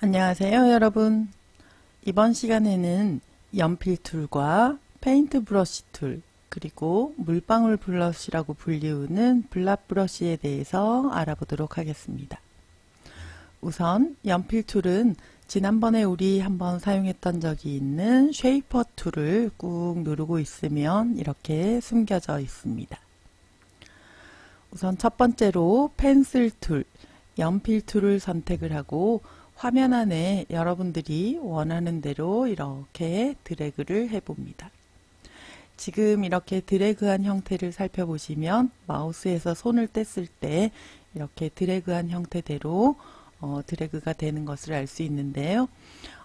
안녕하세요, 여러분. 이번 시간에는 연필 툴과 페인트 브러쉬 툴, 그리고 물방울 브러쉬라고 불리우는 블랍 브러쉬에 대해서 알아보도록 하겠습니다. 우선 연필 툴은 지난번에 우리 한번 사용했던 적이 있는 쉐이퍼 툴을 꾹 누르고 있으면 이렇게 숨겨져 있습니다. 우선 첫 번째로 펜슬 툴, 연필 툴을 선택을 하고 화면 안에 여러분들이 원하는 대로 이렇게 드래그를 해봅니다. 지금 이렇게 드래그한 형태를 살펴보시면 마우스에서 손을 뗐을 때 이렇게 드래그한 형태대로 드래그가 되는 것을 알 수 있는데요.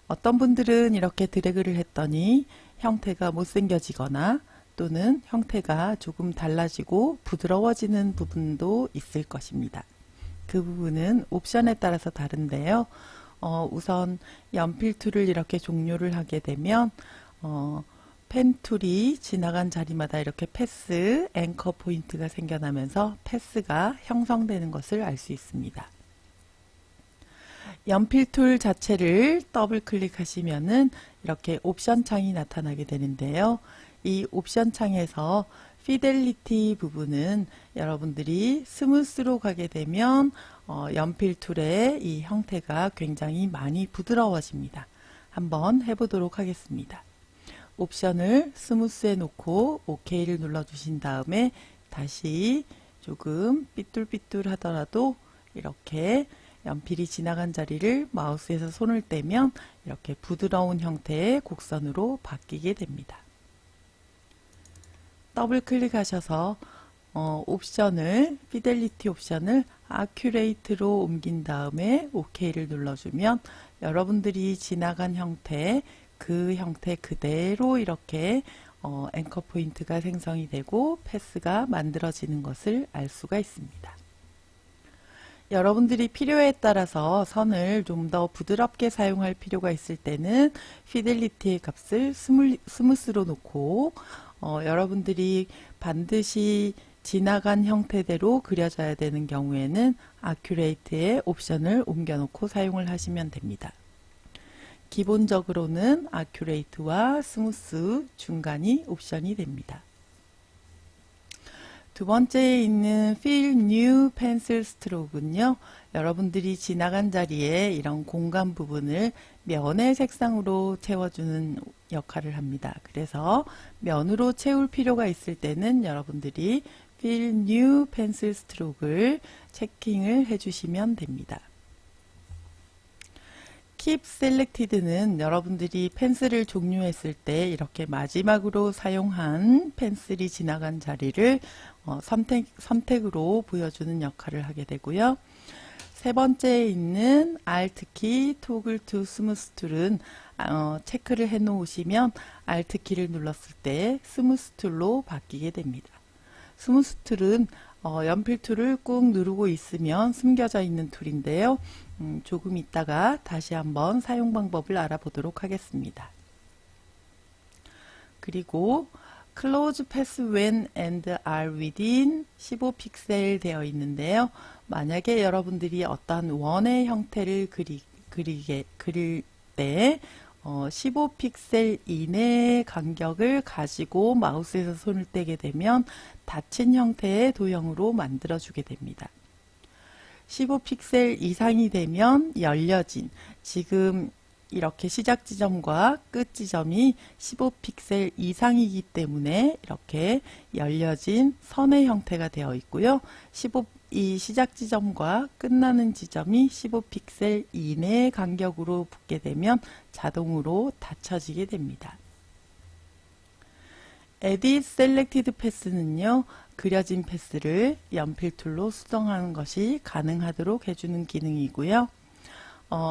어떤 분들은 이렇게 드래그를 했더니 형태가 못생겨지거나 또는 형태가 조금 달라지고 부드러워지는 부분도 있을 것입니다. 그 부분은 옵션에 따라서 다른데요. 우선 연필 툴을 이렇게 종료를 하게 되면 펜 툴이 지나간 자리마다 이렇게 패스, 앵커 포인트가 생겨나면서 패스가 형성되는 것을 알 수 있습니다. 연필 툴 자체를 더블 클릭하시면은 이렇게 옵션 창이 나타나게 되는데요. 이 옵션 창에서 피델리티 부분은 여러분들이 스무스로 가게 되면 연필 툴의 이 형태가 굉장히 많이 부드러워집니다. 한번 해보도록 하겠습니다. 옵션을 스무스에 놓고 OK를 눌러주신 다음에 다시 조금 삐뚤삐뚤 하더라도 이렇게 연필이 지나간 자리를 마우스에서 손을 떼면 이렇게 부드러운 형태의 곡선으로 바뀌게 됩니다. 더블 클릭하셔서 옵션을 피델리티 옵션을 아큐레이트로 옮긴 다음에 OK를 눌러주면 여러분들이 지나간 형태 그 형태 그대로 이렇게 앵커 포인트가 생성이 되고 패스가 만들어지는 것을 알 수가 있습니다. 여러분들이 필요에 따라서 선을 좀 더 부드럽게 사용할 필요가 있을 때는 피델리티의 값을 스무스로 놓고 여러분들이 반드시 지나간 형태대로 그려져야 되는 경우에는 아큐레이트의 옵션을 옮겨놓고 사용을 하시면 됩니다. 기본적으로는 아큐레이트와 스무스 중간이 옵션이 됩니다. 두 번째에 있는 Fill New Pencil Stroke는요, 여러분들이 지나간 자리에 이런 공간 부분을 면의 색상으로 채워주는 역할을 합니다. 그래서 면으로 채울 필요가 있을 때는 여러분들이 Fill New Pencil Stroke를 체킹을 해주시면 됩니다. Keep Selected는 여러분들이 펜슬을 종료했을 때 이렇게 마지막으로 사용한 펜슬이 지나간 자리를 선택으로 보여주는 역할을 하게 되고요. 세 번째에 있는 Alt 키, Toggle to Smooth 툴은 체크를 해 놓으시면 Alt 키를 눌렀을 때 스무스 툴로 바뀌게 됩니다. 스무스 툴은 연필 툴을 꾹 누르고 있으면 숨겨져 있는 툴인데요. 조금 있다가 다시 한번 사용 방법을 알아보도록 하겠습니다. 그리고 Close Pass when and are within 15픽셀 되어 있는데요. 만약에 여러분들이 어떤 원의 형태를 그릴 때 15픽셀 이내의 간격을 가지고 마우스에서 손을 떼게 되면 닫힌 형태의 도형으로 만들어주게 됩니다. 15픽셀 이상이 되면 열려진, 지금 이렇게 시작 지점과 끝 지점이 15픽셀 이상이기 때문에 이렇게 열려진 선의 형태가 되어 있고요. 이 시작 지점과 끝나는 지점이 15픽셀 이내의 간격으로 붙게 되면 자동으로 닫혀지게 됩니다. Edit Selected Pass는요, 그려진 패스를 연필 툴로 수정하는 것이 가능하도록 해주는 기능이고요.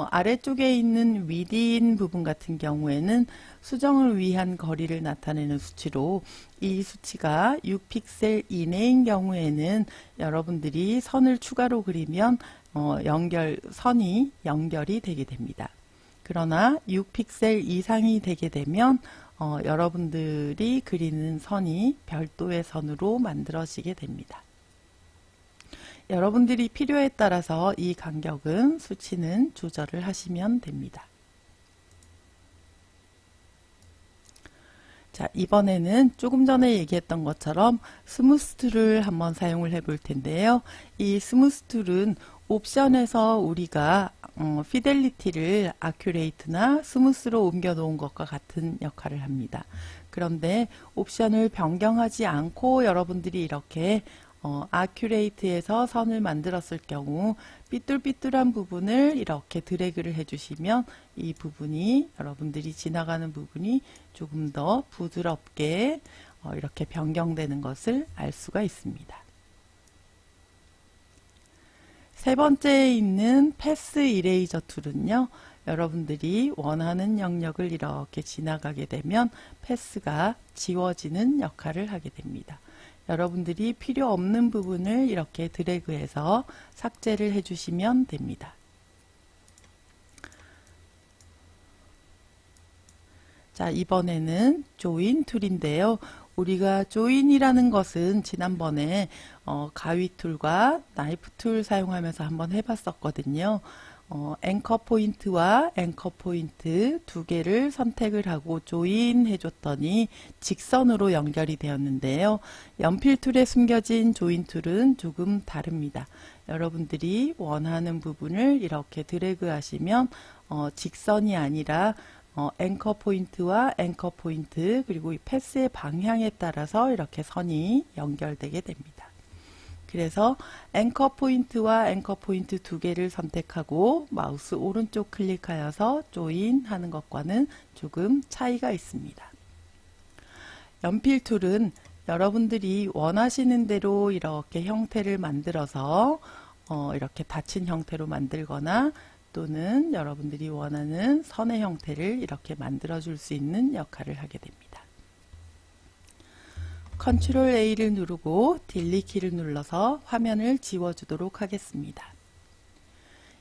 아래쪽에 있는 within 부분 같은 경우에는 수정을 위한 거리를 나타내는 수치로 이 수치가 6픽셀 이내인 경우에는 여러분들이 선을 추가로 그리면 선이 연결이 되게 됩니다. 그러나 6픽셀 이상이 되게 되면 여러분들이 그리는 선이 별도의 선으로 만들어지게 됩니다. 여러분들이 필요에 따라서 이 간격은 수치는 조절을 하시면 됩니다. 자, 이번에는 조금 전에 얘기했던 것처럼 스무스 툴을 한번 사용을 해 볼 텐데요. 이 스무스 툴은 옵션에서 우리가 피델리티를 아큐레이트나 스무스로 옮겨 놓은 것과 같은 역할을 합니다. 그런데 옵션을 변경하지 않고 여러분들이 이렇게 아큐레이트에서 선을 만들었을 경우 삐뚤삐뚤한 부분을 이렇게 드래그를 해주시면 이 부분이 여러분들이 지나가는 부분이 조금 더 부드럽게 이렇게 변경되는 것을 알 수가 있습니다. 세 번째에 있는 패스 이레이저 툴은요. 여러분들이 원하는 영역을 이렇게 지나가게 되면 패스가 지워지는 역할을 하게 됩니다. 여러분들이 필요 없는 부분을 이렇게 드래그해서 삭제를 해주시면 됩니다. 자, 이번에는 조인 툴인데요. 우리가 조인이라는 것은 지난번에 가위 툴과 나이프 툴 사용하면서 한번 해봤었거든요. 앵커 포인트와 앵커 포인트 두 개를 선택을 하고 조인 해줬더니 직선으로 연결이 되었는데요. 연필 툴에 숨겨진 조인 툴은 조금 다릅니다. 여러분들이 원하는 부분을 이렇게 드래그 하시면 직선이 아니라 앵커 포인트와 앵커 포인트 그리고 이 패스의 방향에 따라서 이렇게 선이 연결되게 됩니다. 그래서 앵커 포인트와 앵커 포인트 두 개를 선택하고 마우스 오른쪽 클릭하여서 조인 하는 것과는 조금 차이가 있습니다. 연필 툴은 여러분들이 원하시는 대로 이렇게 형태를 만들어서 이렇게 닫힌 형태로 만들거나 또는 여러분들이 원하는 선의 형태를 이렇게 만들어 줄 수 있는 역할을 하게 됩니다. 컨트롤 A를 누르고 딜리 키를 눌러서 화면을 지워주도록 하겠습니다.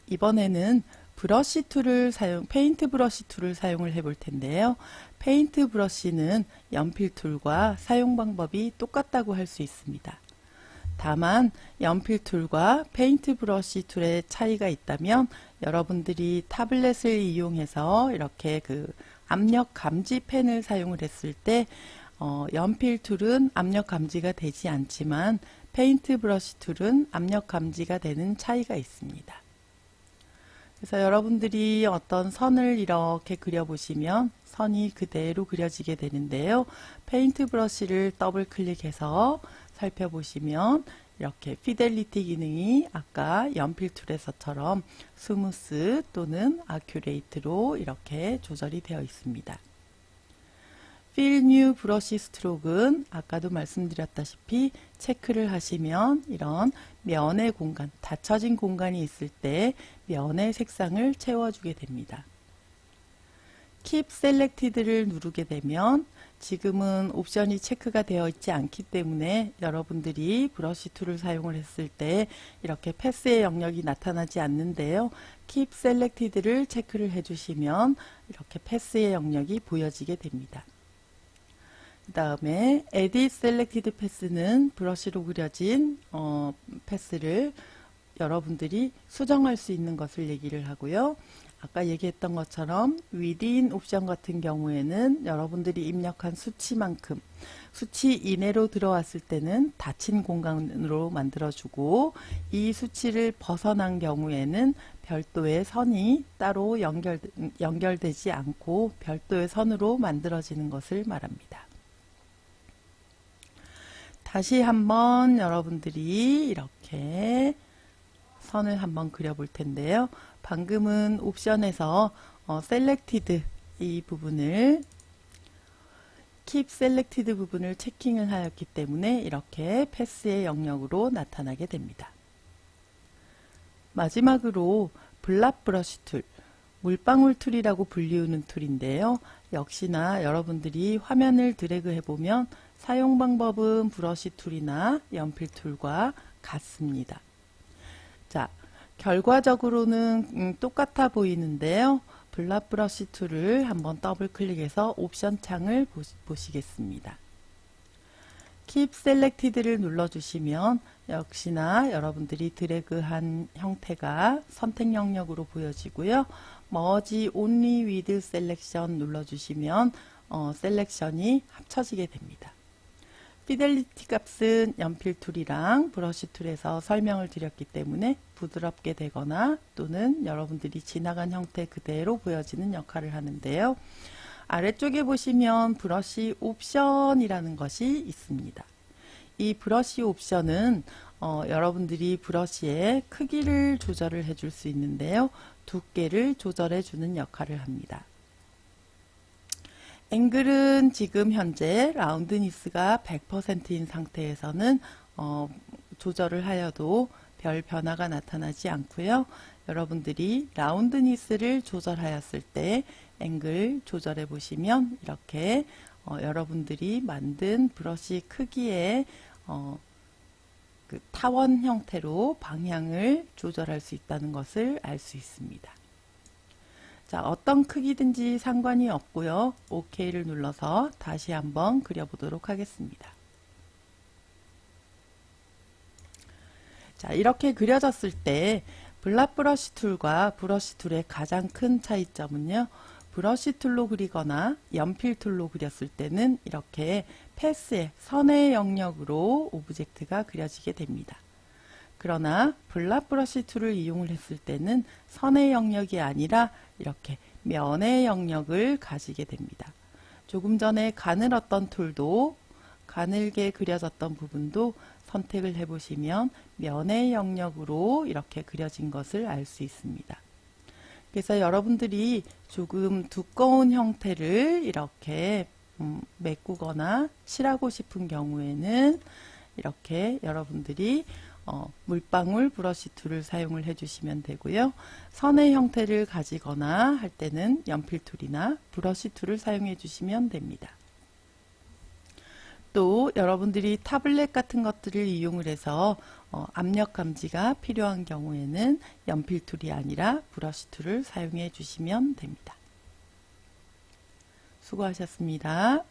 이번에는 브러쉬 툴을 페인트 브러쉬 툴을 사용을 해 볼 텐데요. 페인트 브러쉬는 연필 툴과 사용 방법이 똑같다고 할 수 있습니다. 다만 연필 툴과 페인트 브러쉬 툴의 차이가 있다면 여러분들이 타블렛을 이용해서 이렇게 그 압력 감지 펜을 사용을 했을 때 연필 툴은 압력 감지가 되지 않지만 페인트 브러쉬 툴은 압력 감지가 되는 차이가 있습니다. 그래서 여러분들이 어떤 선을 이렇게 그려보시면 선이 그대로 그려지게 되는데요. 페인트 브러쉬를 더블 클릭해서 살펴보시면 이렇게 피델리티 기능이 아까 연필 툴에서처럼 스무스 또는 아큐레이트로 이렇게 조절이 되어 있습니다. Fill New Brush Stroke는 아까도 말씀드렸다시피 체크를 하시면 이런 면의 공간, 닫혀진 공간이 있을 때 면의 색상을 채워주게 됩니다. Keep Selected를 누르게 되면 지금은 옵션이 체크가 되어 있지 않기 때문에 여러분들이 브러쉬 툴을 사용을 했을 때 이렇게 패스의 영역이 나타나지 않는데요. Keep Selected를 체크를 해주시면 이렇게 패스의 영역이 보여지게 됩니다. 그 다음에 Edit Selected Pass는 브러쉬로 그려진 패스를 여러분들이 수정할 수 있는 것을 얘기를 하고요. 아까 얘기했던 것처럼 Within 옵션 같은 경우에는 여러분들이 입력한 수치만큼 수치 이내로 들어왔을 때는 닫힌 공간으로 만들어주고 이 수치를 벗어난 경우에는 별도의 선이 따로 연결되지 않고 별도의 선으로 만들어지는 것을 말합니다. 다시 한번 여러분들이 이렇게 선을 한번 그려볼 텐데요. 방금은 옵션에서 Selected 이 부분을 Keep Selected 부분을 체킹을 하였기 때문에 이렇게 패스의 영역으로 나타나게 됩니다. 마지막으로 블랍 브러쉬 툴, 물방울 툴이라고 불리우는 툴인데요. 역시나 여러분들이 화면을 드래그 해보면 사용 방법은 브러쉬 툴이나 연필 툴과 같습니다. 자, 결과적으로는 똑같아 보이는데요. 블랍 브러쉬 툴을 한번 더블 클릭해서 옵션 창을 보시겠습니다. Keep Selected를 눌러주시면 역시나 여러분들이 드래그한 형태가 선택 영역으로 보여지고요. Merge Only with Selection 눌러주시면 셀렉션이 합쳐지게 됩니다. 피델리티 값은 연필 툴이랑 브러쉬 툴에서 설명을 드렸기 때문에 부드럽게 되거나 또는 여러분들이 지나간 형태 그대로 보여지는 역할을 하는데요. 아래쪽에 보시면 브러쉬 옵션이라는 것이 있습니다. 이 브러쉬 옵션은 여러분들이 브러쉬의 크기를 조절을 해줄 수 있는데요. 두께를 조절해 주는 역할을 합니다. 앵글은 지금 현재 라운드니스가 100%인 상태에서는 조절을 하여도 별 변화가 나타나지 않고요. 여러분들이 라운드니스를 조절하였을 때 앵글 조절해 보시면 이렇게 여러분들이 만든 브러쉬 크기의 그 타원 형태로 방향을 조절할 수 있다는 것을 알 수 있습니다. 자, 어떤 크기든지 상관이 없고요. OK를 눌러서 다시 한번 그려보도록 하겠습니다. 자, 이렇게 그려졌을 때 블랍 브러쉬 툴과 브러쉬 툴의 가장 큰 차이점은요. 브러쉬 툴로 그리거나 연필 툴로 그렸을 때는 이렇게 패스의 선의 영역으로 오브젝트가 그려지게 됩니다. 그러나 블랍 브러쉬 툴을 이용을 했을 때는 선의 영역이 아니라 이렇게 면의 영역을 가지게 됩니다. 조금 전에 가늘었던 툴도 가늘게 그려졌던 부분도 선택을 해보시면 면의 영역으로 이렇게 그려진 것을 알 수 있습니다. 그래서 여러분들이 조금 두꺼운 형태를 이렇게 메꾸거나 칠하고 싶은 경우에는 이렇게 여러분들이 물방울 브러쉬 툴을 사용을 해주시면 되고요. 선의 형태를 가지거나 할 때는 연필 툴이나 브러쉬 툴을 사용해 주시면 됩니다. 또 여러분들이 타블렛 같은 것들을 이용을 해서 압력 감지가 필요한 경우에는 연필 툴이 아니라 브러쉬 툴을 사용해 주시면 됩니다. 수고하셨습니다.